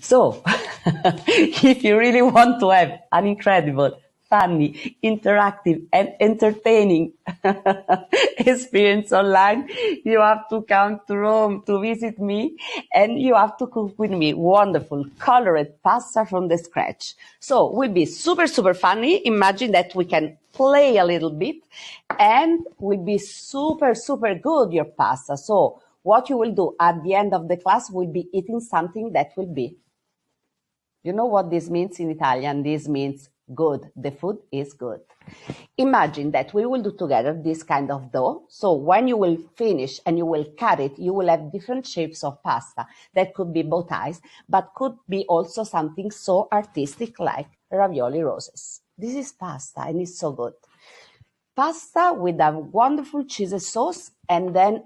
So, if you really want to have an incredible, funny, interactive, and entertaining experience online, you have to come to Rome to visit me, and you have to cook with me wonderful, colored pasta from the scratch. So, will be super, super funny. Imagine that we can play a little bit, and will be super, super good, your pasta. So, what you will do at the end of the class will be eating something that will be, you know what this means in Italian? This means good. The food is good. Imagine that we will do together this kind of dough. So when you will finish and you will cut it, you will have different shapes of pasta that could be bow ties, but could be also something so artistic like ravioli roses. This is pasta and it's so good. Pasta with a wonderful cheese sauce and then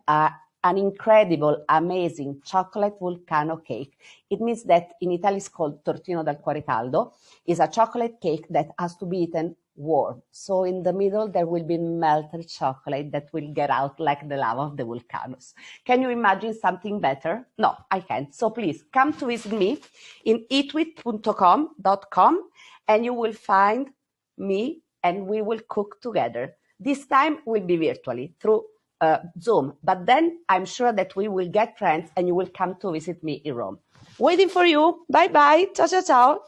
an incredible, amazing chocolate volcano cake. It means that in Italy it's called tortino del cuore caldo. It's a chocolate cake that has to be eaten warm. So in the middle there will be melted chocolate that will get out like the lava of the volcanoes. Can you imagine something better? No, I can't. So please come to visit me in eatwith.com and you will find me and we will cook together. This time will be virtually through Zoom, but then I'm sure that we will get friends and you will come to visit me in Rome. Waiting for you. Bye bye. Ciao, ciao, ciao.